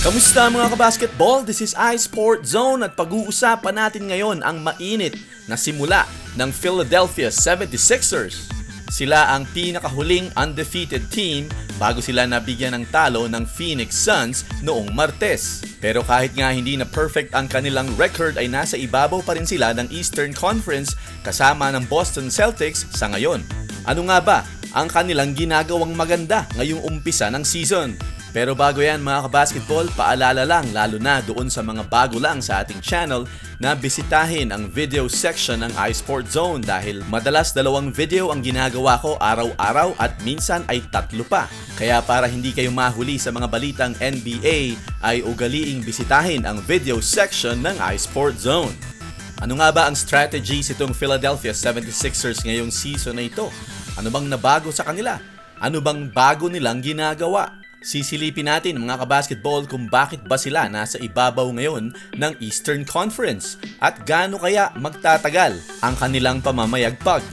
Kamusta mga kabasketball? This is iSportZone at pag-uusapan natin ngayon ang mainit na simula ng Philedelphia 76ers. Sila ang pinakahuling undefeated team bago sila nabigyan ng talo ng Phoenix Suns noong Martes. Pero kahit nga hindi na perfect ang kanilang record ay nasa ibabaw pa rin sila ng Eastern Conference kasama ng Boston Celtics sa ngayon. Ano nga ba ang kanilang ginagawang maganda ngayong umpisa ng season? Pero bago yan mga kabasketball, paalala lang lalo na doon sa mga bago lang sa ating channel na bisitahin ang video section ng iSportZone dahil madalas 2 video ang ginagawa ko araw-araw at minsan ay 3 pa. Kaya para hindi kayo mahuli sa mga balitang NBA ay ugaliing bisitahin ang video section ng iSportZone. Ano nga ba ang strategies itong Philedelphia 76ers ngayong season na ito? Ano bang nabago sa kanila? Ano bang bago nilang ginagawa? Sisilipin natin mga kabasketball kung bakit ba sila nasa ibabaw ngayon ng Eastern Conference at gaano kaya magtatagal ang kanilang pamamayagpag.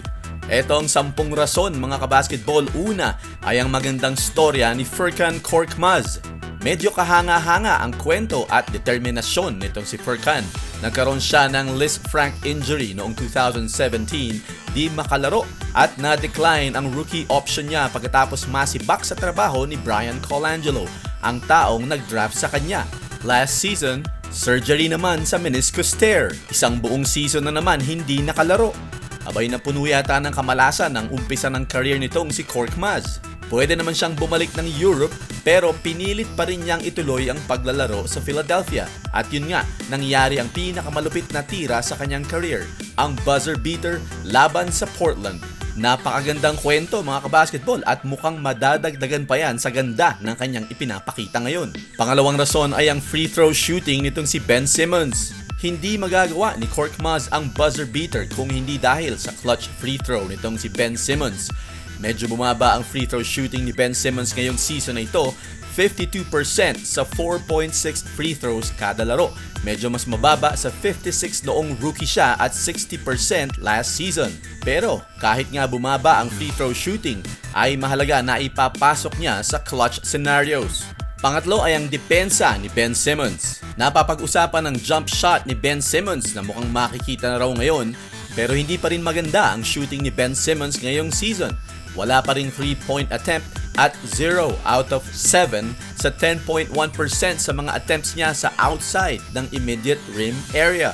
Etong 10 rason mga kabasketball. Una ay ang magandang storya ni Furkan Korkmaz. Medyo kahanga-hanga ang kwento at determinasyon nitong si Furkan. Nagkaroon siya ng Lisfranc injury noong 2017, di makalaro at na-decline ang rookie option niya pagkatapos masibak sa trabaho ni Brian Colangelo, ang taong nag-draft sa kanya. Last season, surgery naman sa meniscus tear. Isang buong season na naman hindi nakalaro. Abay na puno yata ng kamalasan ang umpisa ng career nitong si Korkmaz. Pwede naman siyang bumalik ng Europe pero pinilit pa rin niyang ituloy ang paglalaro sa Philadelphia. At yun nga, nangyari ang pinakamalupit na tira sa kanyang career, ang buzzer beater laban sa Portland. Napakagandang kwento mga kabasketball at mukhang madadagdagan pa yan sa ganda ng kanyang ipinapakita ngayon. Pangalawang rason ay ang free throw shooting nitong si Ben Simmons. Hindi magagawa ni Korkmaz ang buzzer beater kung hindi dahil sa clutch free throw nitong si Ben Simmons. Medyo bumaba ang free throw shooting ni Ben Simmons ngayong season na ito, 52% sa 4.6 free throws kada laro. Medyo mas mababa sa 56 noong rookie siya at 60% last season. Pero kahit nga bumaba ang free throw shooting, ay mahalaga na ipapasok niya sa clutch scenarios. Pangatlo ay ang depensa ni Ben Simmons. Napapag-usapan ng jump shot ni Ben Simmons na mukhang makikita na raw ngayon, pero hindi pa rin maganda ang shooting ni Ben Simmons ngayong season. Wala pa ring 3-point attempt at 0 out of 7 sa 10.1% sa mga attempts niya sa outside ng immediate rim area.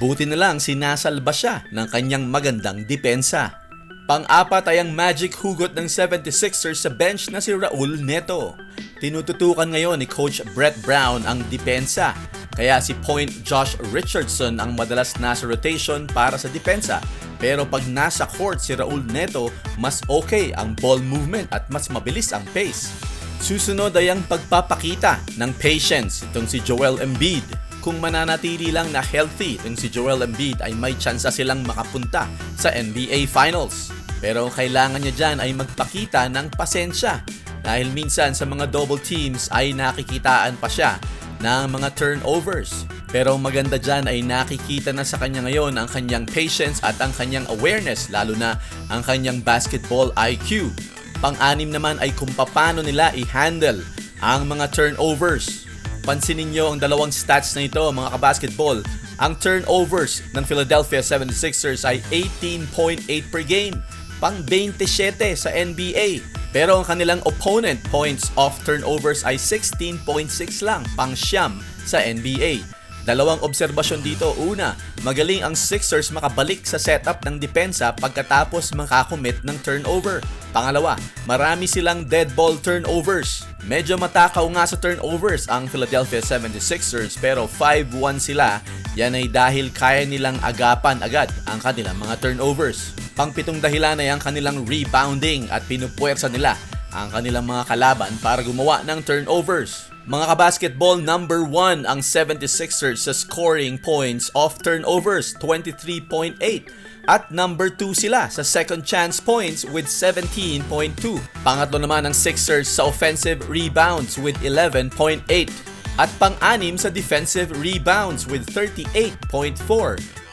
Buti na lang sinasalba siya ng kanyang magandang depensa. Pang-apat ay ang magic hugot ng 76ers sa bench na si Raul Neto. Tinututukan ngayon ni Coach Brett Brown ang depensa. Kaya si point Josh Richardson ang madalas nasa rotation para sa depensa. Pero pag nasa court si Raul Neto, mas okay ang ball movement at mas mabilis ang pace. Susunod ay ang pagpapakita ng patience itong si Joel Embiid. Kung mananatili lang na healthy itong si Joel Embiid ay may tsansa silang makapunta sa NBA Finals. Pero kailangan niya dyan ay magpakita ng pasensya dahil minsan sa mga double teams ay nakikitaan pa siya ng mga turnovers. Pero maganda dyan ay nakikita na sa kanya ngayon ang kanyang patience at ang kanyang awareness, lalo na ang kanyang basketball IQ. Pang-anim naman ay kung paano nila i-handle ang mga turnovers. Pansinin nyo ang 2 stats na ito mga kabasketball. Ang turnovers ng Philedelphia 76ers ay 18.8 per game, pang 27 sa NBA. Pero ang kanilang opponent points off turnovers ay 16.6 lang, pang 9 sa NBA. 2 obserbasyon dito. Una, magaling ang Sixers makabalik sa setup ng depensa pagkatapos makakommit ng turnover. Pangalawa, marami silang dead ball turnovers. Medyo matakaw nga sa turnovers ang Philedelphia 76ers pero 5-1 sila. Yan ay dahil kaya nilang agapan agad ang kanilang mga turnovers. Pang-7 dahilan ay ang kanilang rebounding at pinupuwersa nila ang kanilang mga kalaban para gumawa ng turnovers. Mga kabasketball, number 1 ang 76ers sa scoring points off turnovers, 23.8. At number 2 sila sa second chance points with 17.2. Pangatlo naman ang Sixers sa offensive rebounds with 11.8. At pang-anim sa defensive rebounds with 38.4.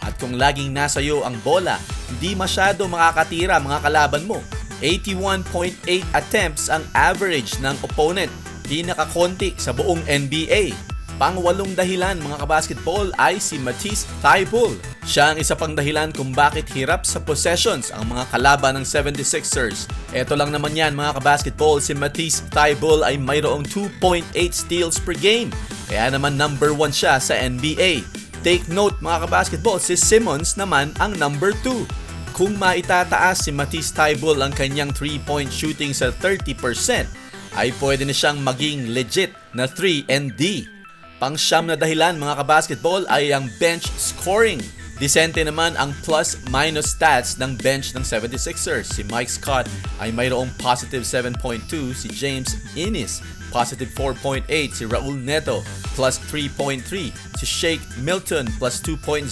At kung laging nasa iyo ang bola, hindi masyado makakatira mga kalaban mo. 81.8 attempts ang average ng opponent. pinakakonti sa buong NBA. Pang-walong dahilan mga kabasketball ay si Matisse Thybulle. Siya ang isa pang dahilan kung bakit hirap sa possessions ang mga kalaban ng 76ers. Ito lang naman yan mga kabasketball, si Matisse Thybulle ay mayroong 2.8 steals per game. Kaya naman number 1 siya sa NBA. Take note mga kabasketball, si Simmons naman ang number 2. Kung maitataas si Matisse Thybulle ang kanyang 3-point shooting sa 30%, ay pwede na siyang maging legit na 3 and D. Pang-siyam na dahilan mga kabasketball ay ang bench scoring. Disente naman ang plus-minus stats ng bench ng 76ers. Si Mike Scott ay mayroong positive 7.2, si James Ennis positive 4.8, si Raul Neto plus 3.3, si Shake Milton plus 2.0.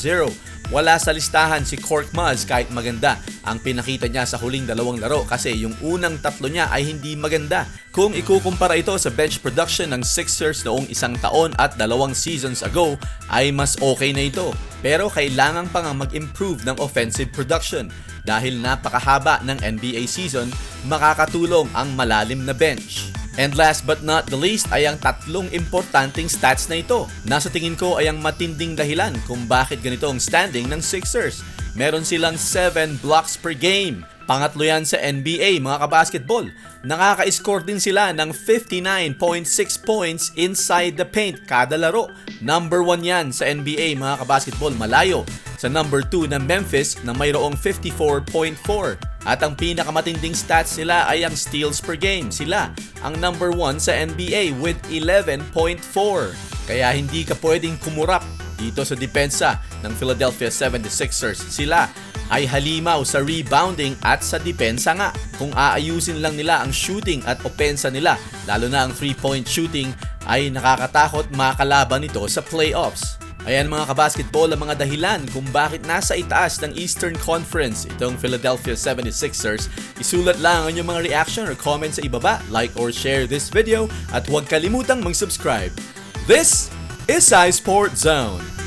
Wala sa listahan si Korkmaz kahit maganda ang pinakita niya sa huling dalawang laro kasi yung unang tatlo niya ay hindi maganda. Kung ikukumpara ito sa bench production ng Sixers noong 1 taon at 2 seasons ago ay mas okay na ito. Pero kailangan pa nga mag-improve ng offensive production. Dahil napakahaba ng NBA season, makakatulong ang malalim na bench. And last but not the least ay ang tatlong importanteng stats na ito. Nasa tingin ko ay ang matinding dahilan kung bakit ganito ang standing ng Sixers. Meron silang 7 blocks per game. Pangatlo yan sa NBA mga kabasketball. Nakaka-score din sila ng 59.6 points inside the paint kada laro. Number 1 yan sa NBA mga kabasketball, malayo sa number 2 na Memphis na mayroong 54.4. At ang pinakamatinding stats nila ay ang steals per game. Sila ang number 1 sa NBA with 11.4. Kaya hindi ka pwedeng kumurap dito sa depensa ng Philadelphia 76ers. Sila ay halimaw sa rebounding at sa depensa nga. Kung aayusin lang nila ang shooting at opensa nila, lalo na ang 3-point shooting, ay nakakatakot makalaban nito sa playoffs. Ayan mga kabasketball ang mga dahilan kung bakit nasa itaas ng Eastern Conference itong Philadelphia 76ers. Isulat lang ang inyong mga reaction or comment sa ibaba, like or share this video at huwag kalimutang mag-subscribe. This is iSportZone.